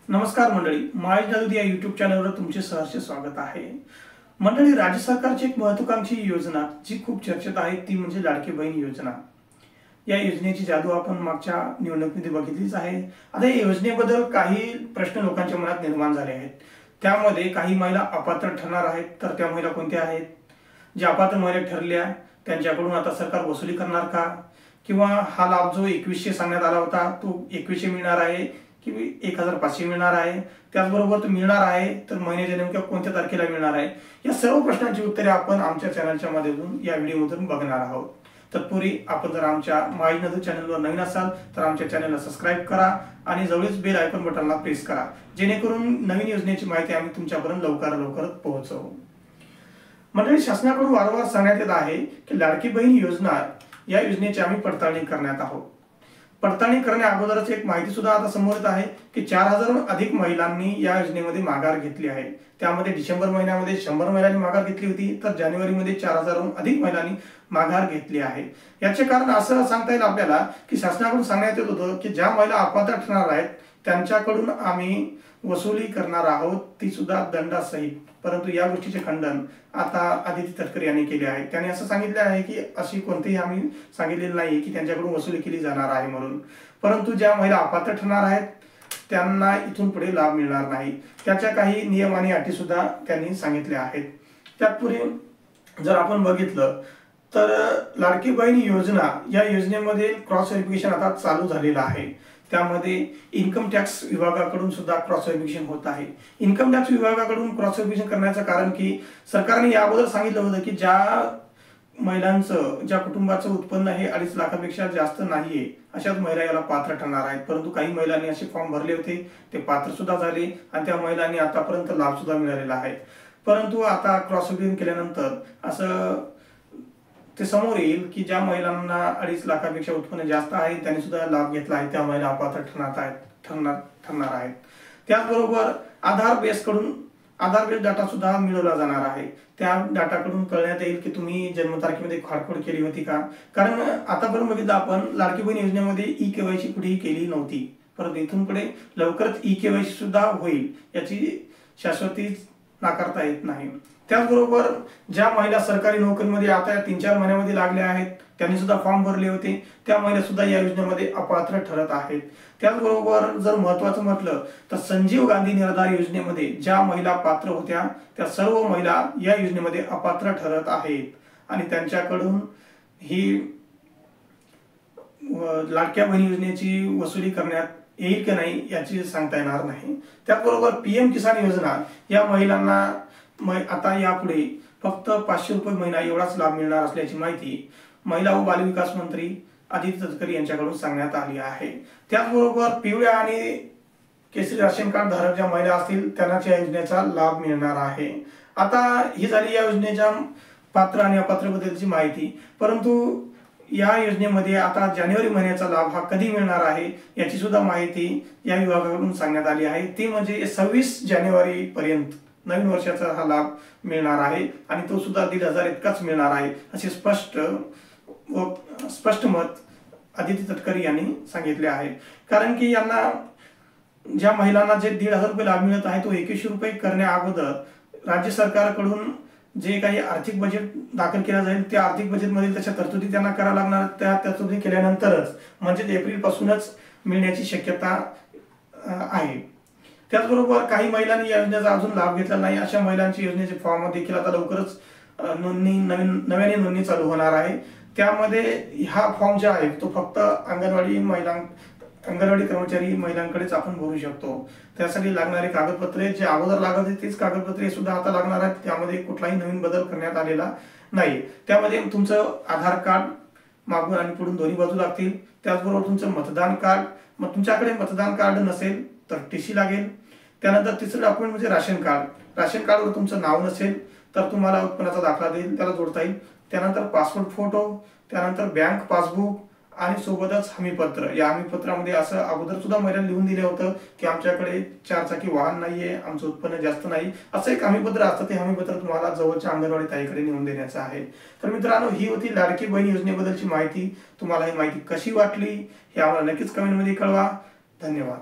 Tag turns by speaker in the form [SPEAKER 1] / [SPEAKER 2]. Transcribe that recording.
[SPEAKER 1] नमस्कार मंडळी, माय जादू या यूट्यूब चॅनलवर तुमचे सहर्ष स्वागत आहे। मंडळी, राज्य सरकारची एक महत्त्वाकांक्षी योजना जी खूप चर्चेत आहे ती म्हणजे लाडकी बहीण योजना। या योजनेची जादू आपण मागच्या निवडणुकीमध्ये बघितलीच आहे। आता या योजनेबद्दल काही प्रश्न लोकांच्या मनात निर्माण झाले आहेत। त्यामध्ये काही महिला अपात्र ठरणार आहेत, तर त्या महिला कोणत्या आहेत? ज्या अपात्र महिला ठरल्या त्यांच्याकडून आता सरकार वसुली करणार का? किंवा हा लाभ जो 2100 सांगण्यात आला होता तो 2100 मिळणार आहे की 1500 मिळणार आहे? त्याचबरोबर तो मिळणार आहे तर महिन्याच्या नेमक्या कोणत्या तारखेला मिळणार आहे? या सर्व प्रश्नांची उत्तरे आपण आमच्या चॅनलच्या माध्यमातून या व्हिडिओमधून बघणार आहोत। तत्पूर्वी आपण जर आमच्या माय जादू चॅनलवर नवीन असाल तर आमच्या चॅनलला सबस्क्राइब करा आणि जवळच बेल आयकॉन बटनला प्रेस करा, जेणेकरून नवीन योजनेची माहिती आम्ही तुमच्यापर्यंत लवकरात पोहोचवू। मंडळी, शासनाकडून वारंवार सांगण्यात येत आहे की लाडकी बहीण योजना या योजनेची आम्ही पडताळणी करण्यात आहोत। पडताळणी करण्या अगोदरच एक माहिती सुद्धा आता समोर येत आहे की 4000हून अधिक महिलांनी या योजनेमध्ये माघार घेतली आहे। त्यामध्ये डिसेंबर महिन्यामध्ये 100 महिलांनी माघार घेतली होती, तर जानेवारीमध्ये 4000हून अधिक महिलांनी माघार घेतली आहे। याचे कारण असं सांगता येईल आपल्याला की शासनाकडून सांगण्यात येत होतं की ज्या महिला अपात्र ठरणार आहेत त्यांच्याकडून आम्ही वसुली करणार आहोत, ती सुद्धा दंडासहित। परंतु या गोष्टीचे खंडन आता आदिती तटकरे यांनी केले आहे। त्यांनी असं सांगितले आहे की अशी कोणतीही आम्ही सांगितलेली नाही की त्यांच्याकडून वसुली केली जाणार आहे म्हणून, परंतु ज्या महिला अपात्र ठरणार आहेत त्यांना इथून पुढे लाभ मिळणार नाही। त्याच्या काही नियम आणि अटी सुद्धा त्यांनी सांगितल्या आहेत। त्यापूर्वी जर आपण बघितलं तर लाडकी बहीण योजना या योजनेमध्ये क्रॉस व्हेरिफिकेशन आता चालू झालेलं आहे। त्यामध्ये इन्कम टॅक्स विभागाकडून सुद्धा क्रॉस व्हेरिफिकेशन होत आहे। इन्कम टॅक्स विभागाकडून क्रॉस व्हेरिफिकेशन करण्याचं कारण की सरकारने या अगोदर सांगितलं होतं की ज्या महिलांचं, ज्या कुटुंबाचं उत्पन्न हे 2.5 लाखापेक्षा जास्त नाहीये अशाच महिला याला पात्र ठरणार आहेत। परंतु काही महिलांनी असे फॉर्म भरले होते, ते पात्र सुद्धा झाले आणि त्या महिलांनी आतापर्यंत लाभ सुद्धा मिळालेला आहे। परंतु आता क्रॉस व्हेरिफिकेशन केल्यानंतर असं ते समोर येईल की ज्या महिलांना 2.5 लाखापेक्षा उत्पन्न जास्त आहे त्यांनी सुद्धा लाभ घेतला आहे, त्या महिला अपात्र ठरणार आहेत। त्याचबरोबर आधार बेस डाटा सुद्धा मिळवला जाणार आहे। त्या डाटाकडून कळण्यात येईल की तुम्ही जन्मतारखेमध्ये खाडखोड केली होती का? कारण आतापर्यंत बघितलं आपण लाडकी बहीण योजनेमध्ये ई-केवायसी कुठेही केली नव्हती, परंतु इथून पुढे लवकरच ई-केवायसी सुद्धा होईल, याची शाश्वती नाकारता येत नाही। त्याचबरोबर ज्या महिला सरकारी नोकरीमध्ये आता 3-4 महिन्यामध्ये लागल्या आहेत त्यांनी सुद्धा फॉर्म भरले होते, त्या महिला सुद्धा या योजनेमध्ये अपात्र ठरत आहेत। त्याचबरोबर जर महत्त्वाचं म्हटलं तर संजीव गांधी निराधार योजनेमध्ये ज्या महिला पात्र होत्या त्या सर्व महिला या योजनेमध्ये अपात्र ठरत आहेत आणि त्यांच्याकडून ही लाडक्या बहीण योजनेची वसुली करण्यात येईल की नाही याची सांगता येणार नाही। त्याचबरोबर पीएम किसान योजना या महिलांना आता यापुढे फक्त 500 रुपये महिना एवढाच लाभ मिळणार असल्याची माहिती महिला व बालविकास मंत्री आदिती तटकरे यांच्याकडून सांगण्यात आली आहे। त्याचबरोबर पिवळ्या आणि केसरी राशन कार्ड धारक ज्या महिला असतील त्यांना या योजनेचा लाभ मिळणार आहे। आता ही झाली या योजनेच्या पात्र आणि अपात्र बद्दलची माहिती, परंतु या योजनेमध्ये आता जानेवारी महिन्याचा लाभ हा कधी मिळणार आहे याची सुद्धा माहिती या विभागाकडून सांगण्यात आली आहे। ती म्हणजे 26 जानेवारी पर्यंत नवीन वर्षाचा हा लाभ मिळणार आहे आणि तो सुद्धा 1500 इतकाच मिळणार आहे, असे स्पष्ट मत आदिती तटकरे यांनी सांगितले आहे। कारण की यांना ज्या महिलांना जे 1500 रुपये लाभ मिळत आहे तो 2100 रुपये करण्या अगोदर राज्य सरकारकडून जे काही आर्थिक बजेट दाखल केला जाईल त्या आर्थिक बजेटमधील त्याच्या तरतुदी त्यांना कराव्या लागणार। त्या तरतुदी केल्यानंतरच म्हणजे एप्रिल पासूनच मिळण्याची शक्यता आहे। त्याचबरोबर काही महिलांनी या योजनेचा अजून लाभ घेतला नाही, अशा महिलांची योजनेचे फॉर्म देखील आता लवकरच नव्याने नोंदणी चालू होणार आहे। त्यामध्ये हा फॉर्म जो आहे तो फक्त अंगणवाडी कर्मचारी महिलांकडेच आपण भरू शकतो। त्यासाठी लागणारे कागदपत्रे जे अगोदर लागत होते तेच कागदपत्रे सुद्धा आता लागणार आहेत, त्यामध्ये कुठलाही नवीन बदल करण्यात आलेला नाही। त्यामध्ये तुमचं आधार कार्ड मागून आणि पुढून दोन्ही बाजू लागतील। त्याचबरोबर तुमचं मतदान कार्ड, मग तुमच्याकडे मतदान कार्ड नसेल तर टीसी लागेल। त्यानंतर तिसरं डॉक्युमेंट म्हणजे राशन कार्डवर तुमचं नाव नसेल तर तुम्हाला उत्पन्नाचा दाखला देईल, त्याला जोडता येईल। त्यानंतर पासपोर्ट फोटो, त्यानंतर बँक पासबुक आणि सोबतच हमीपत्र। या हमीपत्रामध्ये असं अगोदर सुद्धा महिलांनी लिहून दिलं होतं की आमच्याकडे 4 चाकी वाहन नाहीये, आमचं उत्पन्न जास्त नाही, असं एक हमीपत्र असतं। ते हमीपत्र तुम्हाला जवळच्या अंगणवाडी ताईकडे नेऊन देण्याचं आहे। तर मित्रांनो, ही होती लाडकी बहीण योजनेबद्दलची माहिती। तुम्हाला ही माहिती कशी वाटली हे आम्हाला नक्कीच कमेंटमध्ये कळवा। धन्यवाद।